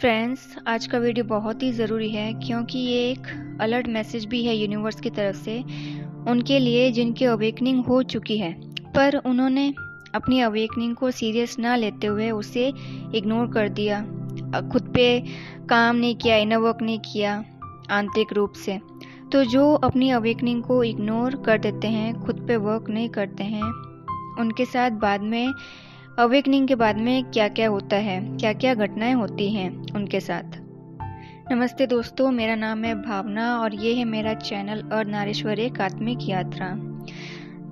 Friends, आज का video बहुत ही ज़रूरी है क्योंकि ये एक अलर्ट मैसेज भी है यूनिवर्स की तरफ से उनके लिए जिनकी अवेकनिंग हो चुकी है, पर उन्होंने अपनी अवेकनिंग को सीरियस ना लेते हुए उसे इग्नोर कर दिया, खुद पे काम नहीं किया, इनर वर्क नहीं किया आंतरिक रूप से। तो जो अपनी अवेकनिंग को इग्नोर कर देते हैं, खुद पे वर्क नहीं करते हैं, उनके साथ बाद में अवेकनिंग के बाद में क्या क्या होता है, क्या क्या घटनाएं होती हैं उनके साथ। नमस्ते दोस्तों, मेरा नाम है भावना और ये है मेरा चैनल अर्धनारीश्वर एक आत्मिक यात्रा।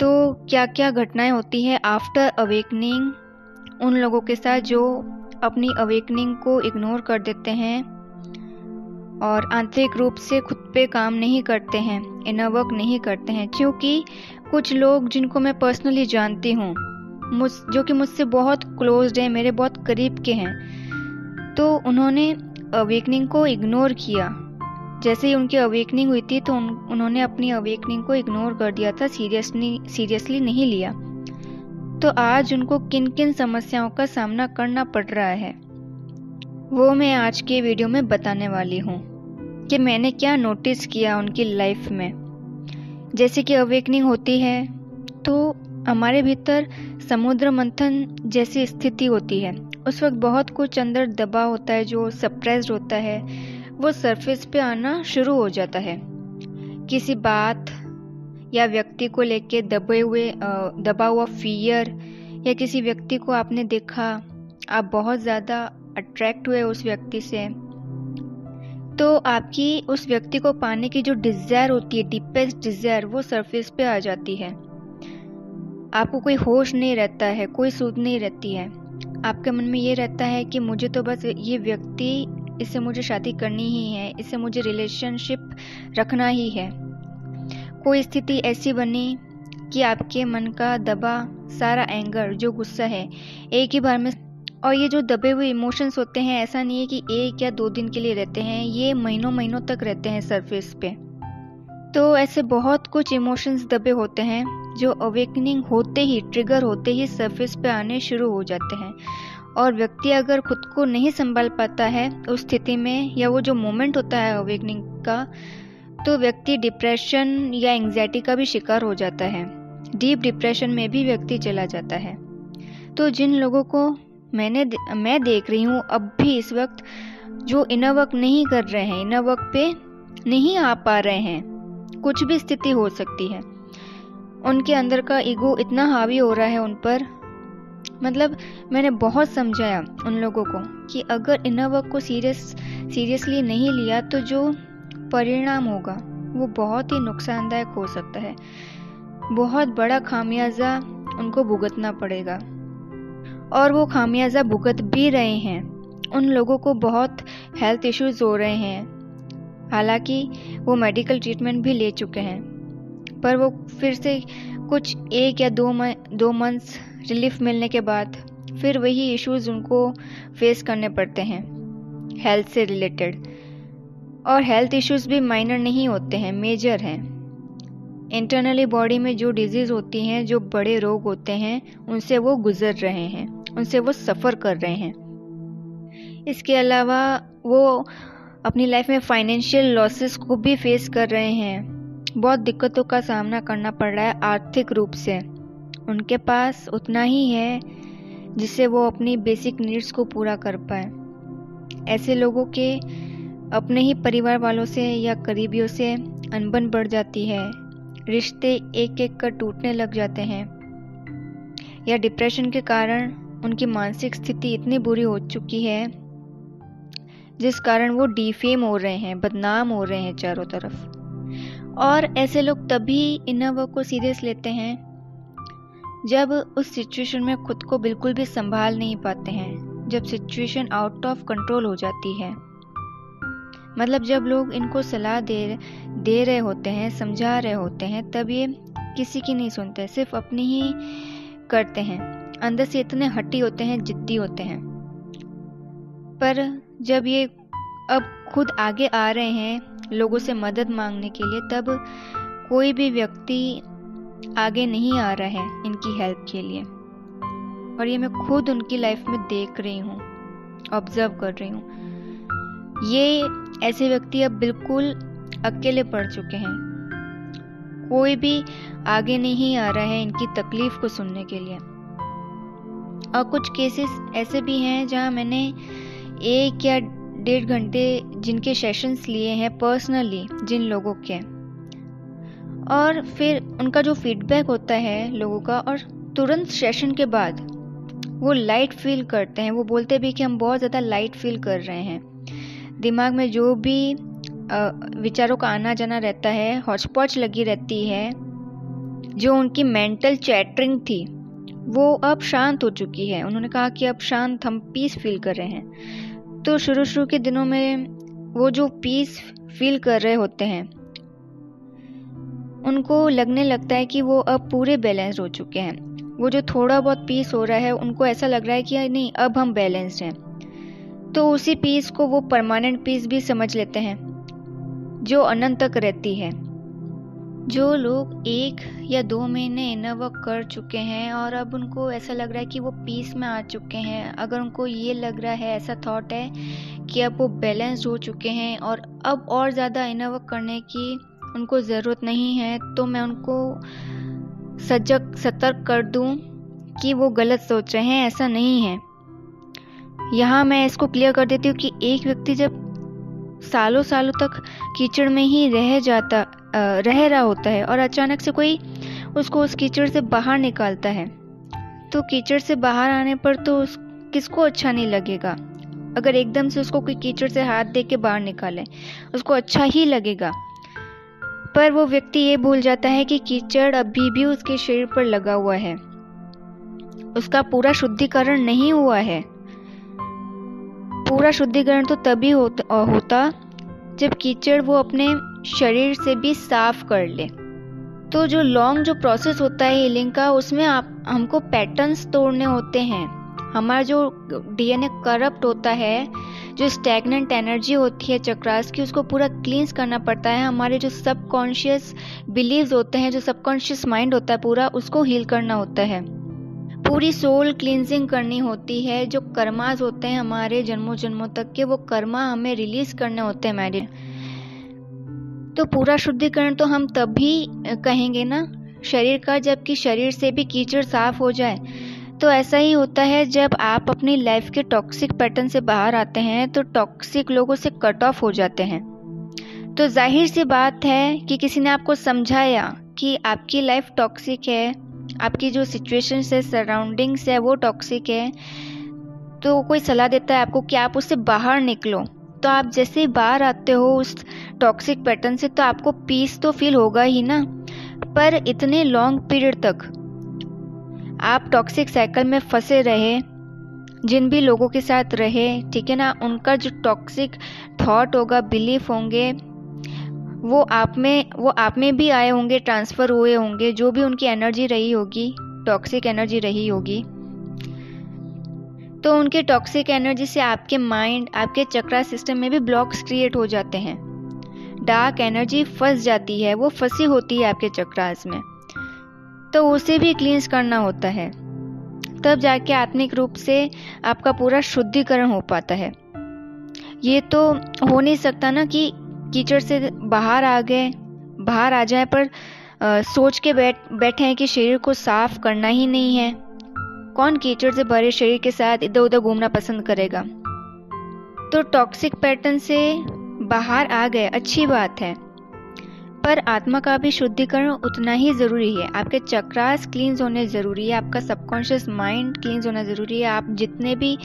तो क्या क्या घटनाएं होती हैं आफ्टर अवेकनिंग उन लोगों के साथ जो अपनी अवेकनिंग को इग्नोर कर देते हैं और आंतरिक रूप से खुद पे काम नहीं करते हैं, इनर वर्क नहीं करते हैं। क्योंकि कुछ लोग जिनको मैं पर्सनली जानती हूँ, जो कि मुझसे बहुत क्लोज्ड हैं, मेरे बहुत करीब के हैं, तो उन्होंने अवेकनिंग को इग्नोर किया। जैसे ही उनकी अवेकनिंग हुई थी तो उन्होंने अपनी अवेकनिंग को इग्नोर कर दिया था, सीरियसली नहीं लिया। तो आज उनको किन किन समस्याओं का सामना करना पड़ रहा है वो मैं आज के वीडियो में बताने वाली हूँ कि मैंने क्या नोटिस किया उनकी लाइफ में। जैसे कि अवेकनिंग होती है तो हमारे भीतर समुद्र मंथन जैसी स्थिति होती है। उस वक्त बहुत कुछ अंदर दबा होता है, जो सप्रेस्ड होता है वो सरफेस पे आना शुरू हो जाता है। किसी बात या व्यक्ति को लेके दबा हुआ फियर, या किसी व्यक्ति को आपने देखा, आप बहुत ज़्यादा अट्रैक्ट हुए उस व्यक्ति से, तो आपकी उस व्यक्ति को पाने की जो डिज़ायर होती है, डीपेस्ट डिज़ायर, वो सरफेस पे आ जाती है। आपको कोई होश नहीं रहता है, कोई सूझ नहीं रहती है। आपके मन में ये रहता है कि मुझे तो बस ये व्यक्ति, इससे मुझे शादी करनी ही है, इससे मुझे रिलेशनशिप रखना ही है। कोई स्थिति ऐसी बनी कि आपके मन का दबा सारा एंगर, जो गुस्सा है, एक ही बार में। और ये जो दबे हुए इमोशंस होते हैं, ऐसा नहीं है कि 1 या 2 दिन के लिए रहते हैं, ये महीनों महीनों तक रहते हैं सरफेस पे। तो ऐसे बहुत कुछ इमोशंस दबे होते हैं जो अवेकनिंग होते ही, ट्रिगर होते ही सरफेस पे आने शुरू हो जाते हैं। और व्यक्ति अगर खुद को नहीं संभाल पाता है उस स्थिति में, या वो जो मोमेंट होता है अवेकनिंग का, तो व्यक्ति डिप्रेशन या एंग्जाइटी का भी शिकार हो जाता है। डीप डिप्रेशन में भी व्यक्ति चला जाता है। तो जिन लोगों को मैं देख रही हूँ अब भी इस वक्त, जो इनर वर्क नहीं कर रहे हैं, इनर वर्क पे नहीं आ पा रहे हैं, कुछ भी स्थिति हो सकती है, उनके अंदर का ईगो इतना हावी हो रहा है उन पर। मतलब मैंने बहुत समझाया उन लोगों को कि अगर इनर वर्क को सीरियसली नहीं लिया तो जो परिणाम होगा वो बहुत ही नुकसानदायक हो सकता है। बहुत बड़ा खामियाजा उनको भुगतना पड़ेगा, और वो खामियाजा भुगत भी रहे हैं। उन लोगों को बहुत हेल्थ इश्यूज हो रहे हैं, हालांकि वो मेडिकल ट्रीटमेंट भी ले चुके हैं, पर वो फिर से कुछ 1 या 2 मंथ्स रिलीफ मिलने के बाद फिर वही इश्यूज उनको फेस करने पड़ते हैं हेल्थ से रिलेटेड। और हेल्थ इश्यूज भी माइनर नहीं होते हैं, मेजर हैं। इंटरनली बॉडी में जो डिजीज होती हैं, जो बड़े रोग होते हैं, उनसे वो गुजर रहे हैं, उनसे वो सफ़र कर रहे हैं। इसके अलावा वो अपनी लाइफ में फाइनेंशियल लॉसेस को भी फेस कर रहे हैं। बहुत दिक्कतों का सामना करना पड़ रहा है आर्थिक रूप से। उनके पास उतना ही है जिससे वो अपनी बेसिक नीड्स को पूरा कर पाए। ऐसे लोगों के अपने ही परिवार वालों से या करीबियों से अनबन बढ़ जाती है, रिश्ते एक एक कर टूटने लग जाते हैं, या डिप्रेशन के कारण उनकी मानसिक स्थिति इतनी बुरी हो चुकी है जिस कारण वो डिफेम हो रहे हैं, बदनाम हो रहे हैं चारों तरफ। और ऐसे लोग तभी इनर वर्क को सीरियस लेते हैं जब उस सिचुएशन में खुद को बिल्कुल भी संभाल नहीं पाते हैं, जब सिचुएशन आउट ऑफ कंट्रोल हो जाती है। मतलब जब लोग इनको सलाह दे रहे होते हैं, समझा रहे होते हैं, तब ये किसी की नहीं सुनते, सिर्फ अपनी ही करते हैं। अंदर से इतने हठी होते हैं, जिद्दी होते हैं। पर जब ये अब खुद आगे आ रहे हैं लोगों से मदद मांगने के लिए, तब कोई भी व्यक्ति आगे नहीं आ रहा है इनकी हेल्प के लिए। और ये मैं खुद उनकी लाइफ में देख रही हूँ, ऑब्जर्व कर रही हूँ। ये ऐसे व्यक्ति अब बिल्कुल अकेले पड़ चुके हैं। कोई भी आगे नहीं आ रहा है इनकी तकलीफ को सुनने के लिए। और कुछ केसेस ऐसे भी हैं जहां मैंने 1 या 1.5 घंटे जिनके सेशंस लिए हैं पर्सनली जिन लोगों के, और फिर उनका जो फीडबैक होता है लोगों का, और तुरंत सेशन के बाद वो लाइट फील करते हैं। वो बोलते भी कि हम बहुत ज़्यादा लाइट फील कर रहे हैं। दिमाग में जो भी विचारों का आना जाना रहता है, हौच-पौच लगी रहती है, जो उनकी मेंटल चैटरिंग थी वो अब शांत हो चुकी है। उन्होंने कहा कि अब शांत, हम पीस फील कर रहे हैं। तो शुरू के दिनों में वो जो पीस फील कर रहे होते हैं उनको लगने लगता है कि वो अब पूरे बैलेंस हो चुके हैं। वो जो थोड़ा बहुत पीस हो रहा है उनको ऐसा लग रहा है कि नहीं, अब हम बैलेंस्ड हैं। तो उसी पीस को वो परमानेंट पीस भी समझ लेते हैं जो अनंत तक रहती है। जो लोग 1 या 2 महीने इनर वर्क कर चुके हैं और अब उनको ऐसा लग रहा है कि वो पीस में आ चुके हैं, अगर उनको ये लग रहा है, ऐसा थॉट है कि अब वो बैलेंस्ड हो चुके हैं और अब और ज़्यादा इनर वर्क करने की उनको ज़रूरत नहीं है, तो मैं उनको सतर्क कर दूं कि वो गलत सोच रहे हैं। ऐसा नहीं है। यहाँ मैं इसको क्लियर कर देती हूँ कि एक व्यक्ति जब सालों सालों तक कीचड़ में ही रह रहा होता है और अचानक से कोई उसको उस कीचड़ से बाहर निकालता है, तो कीचड़ से बाहर आने पर तो किसको अच्छा नहीं लगेगा। अगर एकदम से उसको कोई कीचड़ से हाथ दे के बाहर निकाले, उसको अच्छा ही लगेगा। पर वो व्यक्ति ये भूल जाता है कि कीचड़ अभी भी उसके शरीर पर लगा हुआ है, उसका पूरा शुद्धिकरण नहीं हुआ है। पूरा शुद्धिकरण तो तभी होता जब कीचड़ वो अपने शरीर से भी साफ कर ले। तो जो लॉन्ग जो प्रोसेस होता है हीलिंग का, उसमें हमको पैटर्न्स तोड़ने होते हैं। हमारा जो डीएनए करप्ट होता है, जो स्टैग्नेंट एनर्जी होती है चक्रास की, उसको पूरा क्लींस करना पड़ता है। हमारे जो सबकॉन्शियस बिलीव्स होते हैं, जो सबकॉन्शियस माइंड होता है पूरा, उसको हील करना होता है। पूरी सोल क्लींजिंग करनी होती है। जो कर्मास होते हैं हमारे जन्मों जन्मों तक के, वो कर्मा हमें रिलीज करने होते हैं मैरिज। तो पूरा शुद्धिकरण तो हम तभी कहेंगे ना शरीर का, जबकि शरीर से भी कीचड़ साफ हो जाए। तो ऐसा ही होता है जब आप अपनी लाइफ के टॉक्सिक पैटर्न से बाहर आते हैं, तो टॉक्सिक लोगों से कट ऑफ हो जाते हैं। तो जाहिर सी बात है कि किसी ने आपको समझाया कि आपकी लाइफ टॉक्सिक है, आपकी जो सिचुएशन है, सराउंडिंग्स है, वो टॉक्सिक है। तो कोई सलाह देता है आपको कि आप उससे बाहर निकलो। तो आप जैसे ही बाहर आते हो उस टॉक्सिक पैटर्न से, तो आपको पीस तो फील होगा ही ना। पर इतने लॉन्ग पीरियड तक आप टॉक्सिक साइकिल में फंसे रहे, जिन भी लोगों के साथ रहे, ठीक है ना, उनका जो टॉक्सिक थॉट होगा, बिलीफ होंगे, वो आप में भी आए होंगे, ट्रांसफर हुए होंगे। जो भी उनकी एनर्जी रही होगी, टॉक्सिक एनर्जी रही होगी, तो उनके टॉक्सिक एनर्जी से आपके माइंड, आपके चक्रा सिस्टम में भी ब्लॉक्स क्रिएट हो जाते हैं। डार्क एनर्जी फंस जाती है, वो फंसी होती है आपके चक्रास में, तो उसे भी क्लींस करना होता है। तब जाके आत्मिक रूप से आपका पूरा शुद्धिकरण हो पाता है। ये तो हो नहीं सकता ना कि कीचड़ से बाहर आ जाए, पर सोच के बैठे हैं कि शरीर को साफ करना ही नहीं है। कौन कीचड़ से भरे शरीर के साथ इधर उधर घूमना पसंद करेगा। तो टॉक्सिक पैटर्न से बाहर आ गए, अच्छी बात है, पर आत्मा का भी शुद्धिकरण उतना ही जरूरी है। आपके चक्रास क्लींस होने जरूरी है, आपका सबकॉन्शियस माइंड क्लींस होना जरूरी है। आप जितने भी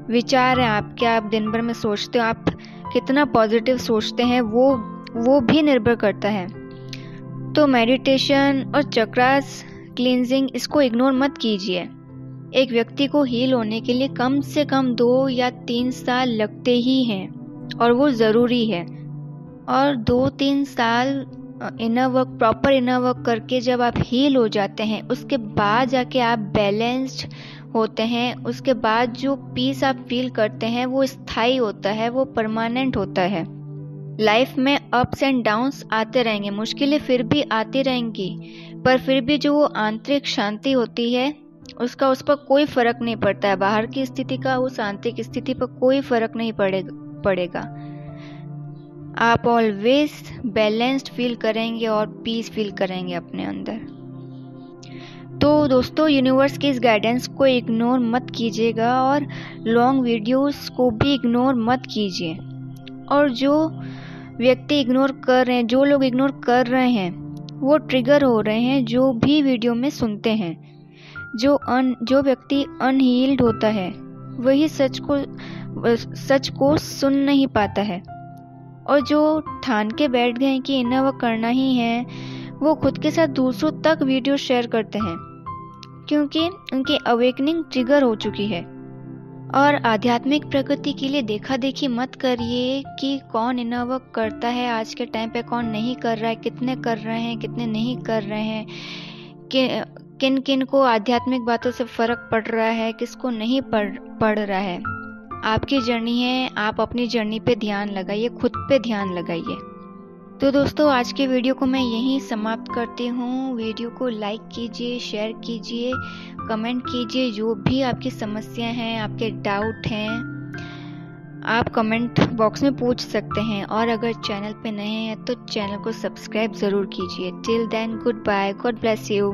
विचार हैं आपके, आप दिन भर में सोचते हो, आप कितना पॉजिटिव सोचते हैं, वो भी निर्भर करता है। तो मेडिटेशन और चक्रास क्लींजिंग, इसको इग्नोर मत कीजिए। एक व्यक्ति को हील होने के लिए कम से कम 2 या 3 साल लगते ही हैं, और वो ज़रूरी है। और 2-3 साल प्रॉपर इनर वर्क करके जब आप हील हो जाते हैं, उसके बाद जाके आप बैलेंस्ड होते हैं। उसके बाद जो पीस आप फील करते हैं वो स्थायी होता है, वो परमानेंट होता है। लाइफ में अप्स एंड डाउन्स आते रहेंगे, मुश्किलें फिर भी आती रहेंगी, पर फिर भी जो वो आंतरिक शांति होती है उस पर कोई फर्क नहीं पड़ता है। बाहर की स्थिति का उस आंतरिक स्थिति पर कोई फर्क नहीं पड़ेगा। आप ऑलवेज बैलेंस्ड फील करेंगे और पीस फील करेंगे अपने अंदर। तो दोस्तों, यूनिवर्स के इस गाइडेंस को इग्नोर मत कीजिएगा और लॉन्ग वीडियोस को भी इग्नोर मत कीजिए। और जो व्यक्ति इग्नोर कर रहे हैं, जो लोग इग्नोर कर रहे हैं, वो ट्रिगर हो रहे हैं जो भी वीडियो में सुनते हैं। जो व्यक्ति अनहील्ड होता है वही सच को सुन नहीं पाता है। और जो ठान के बैठ गए हैं कि इन्हें वो करना ही है, वो खुद के साथ दूसरों तक वीडियो शेयर करते हैं क्योंकि उनकी अवेकनिंग ट्रिगर हो चुकी है। और आध्यात्मिक प्रगति के लिए देखा देखी मत करिए कि कौन इनर वर्क करता है आज के टाइम पे, कौन नहीं कर रहा है, कितने कर रहे हैं, कितने नहीं कर रहे हैं, किन किन को आध्यात्मिक बातों से फर्क पड़ रहा है, किसको नहीं पड़ रहा है। आपकी जर्नी है, आप अपनी जर्नी पे ध्यान लगाइए, खुद पे ध्यान लगाइए। तो दोस्तों, आज के वीडियो को मैं यहीं समाप्त करती हूँ। वीडियो को लाइक कीजिए, शेयर कीजिए, कमेंट कीजिए। जो भी आपकी समस्या हैं, आपके डाउट हैं, आप कमेंट बॉक्स में पूछ सकते हैं। और अगर चैनल पे नए हैं तो चैनल को सब्सक्राइब ज़रूर कीजिए। Till then, goodbye, God bless you.